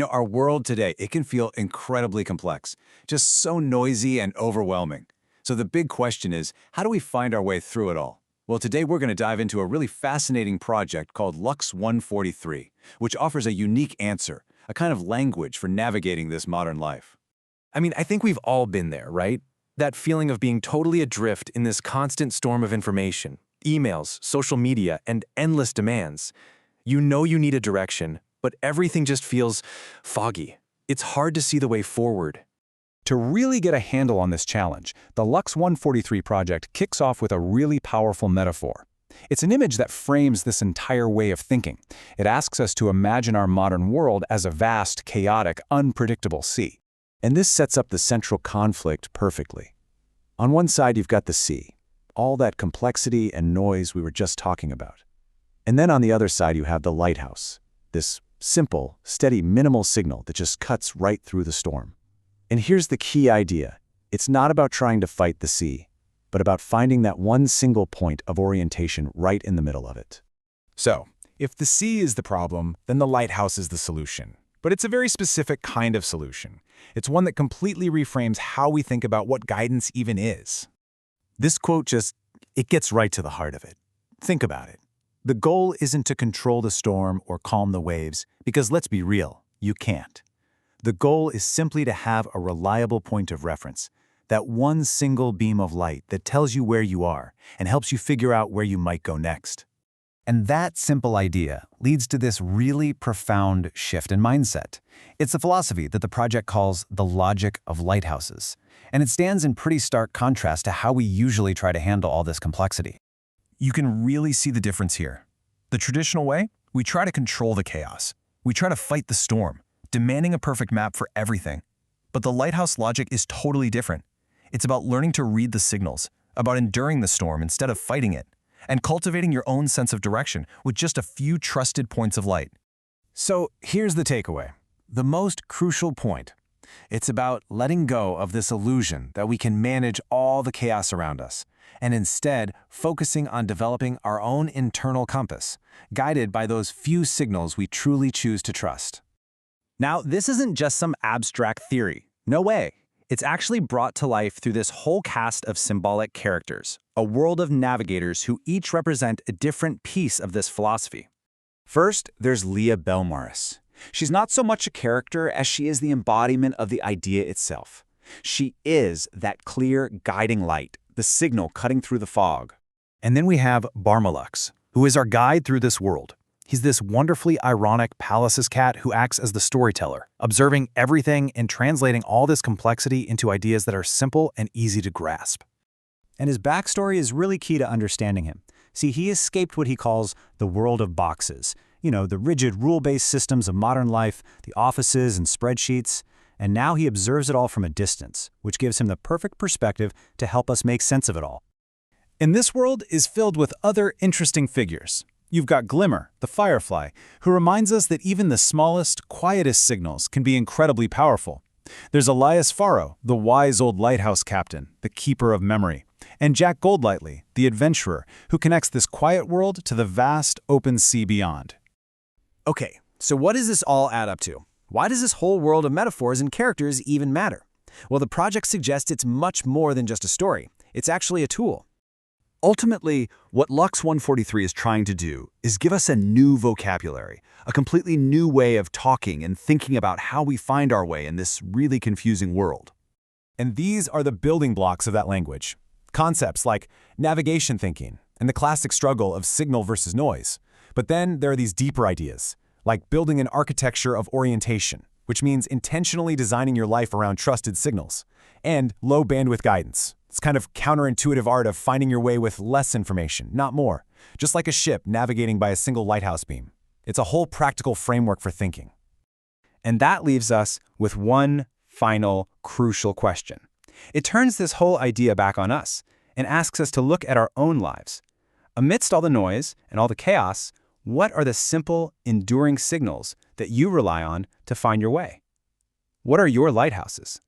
Our world today, it can feel incredibly complex, just so noisy and overwhelming. So the big question is, how do we find our way through it all? Well, today we're going to dive into a really fascinating project called LUX143, which offers a unique answer, a kind of language for navigating this modern life. I think we've all been there, right? That feeling of being totally adrift in this constant storm of information, emails, social media, and endless demands. You know you need a direction, but everything just feels foggy. It's hard to see the way forward. To really get a handle on this challenge, the LUX143 project kicks off with a really powerful metaphor. It's an image that frames this entire way of thinking. It asks us to imagine our modern world as a vast, chaotic, unpredictable sea. And this sets up the central conflict perfectly. On one side, you've got the sea, all that complexity and noise we were just talking about. And then on the other side, you have the lighthouse, this simple, steady, minimal signal that just cuts right through the storm. And here's the key idea. It's not about trying to fight the sea, but about finding that one single point of orientation right in the middle of it. So, if the sea is the problem, then the lighthouse is the solution. But it's a very specific kind of solution. It's one that completely reframes how we think about what guidance even is. This quote it gets right to the heart of it. Think about it. The goal isn't to control the storm or calm the waves, because let's be real, you can't. The goal is simply to have a reliable point of reference, that one single beam of light that tells you where you are and helps you figure out where you might go next. And that simple idea leads to this really profound shift in mindset. It's a philosophy that the project calls the logic of lighthouses, and it stands in pretty stark contrast to how we usually try to handle all this complexity. You can really see the difference here. The traditional way, we try to control the chaos. We try to fight the storm, demanding a perfect map for everything. But the lighthouse logic is totally different. It's about learning to read the signals, about enduring the storm instead of fighting it, and cultivating your own sense of direction with just a few trusted points of light. So here's the takeaway, the most crucial point. It's about letting go of this illusion that we can manage all the chaos around us, and instead focusing on developing our own internal compass, guided by those few signals we truly choose to trust. Now, this isn't just some abstract theory. No way. It's actually brought to life through this whole cast of symbolic characters, a world of navigators who each represent a different piece of this philosophy. First, there's Leah Belmaris. She's not so much a character as she is the embodiment of the idea itself. She is that clear, guiding light, the signal cutting through the fog. And then we have Barmalux, who is our guide through this world. He's this wonderfully ironic Palace's cat who acts as the storyteller, observing everything and translating all this complexity into ideas that are simple and easy to grasp. And his backstory is really key to understanding him. See, he escaped what he calls the world of boxes. The rigid rule-based systems of modern life, the offices and spreadsheets. And now he observes it all from a distance, which gives him the perfect perspective to help us make sense of it all. And this world is filled with other interesting figures. You've got Glimmer, the firefly, who reminds us that even the smallest, quietest signals can be incredibly powerful. There's Elias Faro, the wise old lighthouse captain, the keeper of memory, and Jack Goldlightly, the adventurer, who connects this quiet world to the vast, open sea beyond. Okay, so what does this all add up to? Why does this whole world of metaphors and characters even matter? Well, the project suggests it's much more than just a story. It's actually a tool. Ultimately, what LUX143 is trying to do is give us a new vocabulary, a completely new way of talking and thinking about how we find our way in this really confusing world. And these are the building blocks of that language. Concepts like navigation thinking and the classic struggle of signal versus noise. But then there are these deeper ideas, like building an architecture of orientation, which means intentionally designing your life around trusted signals, and low bandwidth guidance. It's kind of counterintuitive art of finding your way with less information, not more, just like a ship navigating by a single lighthouse beam. It's a whole practical framework for thinking. And that leaves us with one final, crucial question. It turns this whole idea back on us and asks us to look at our own lives. Amidst all the noise and all the chaos, what are the simple, enduring signals that you rely on to find your way? What are your lighthouses?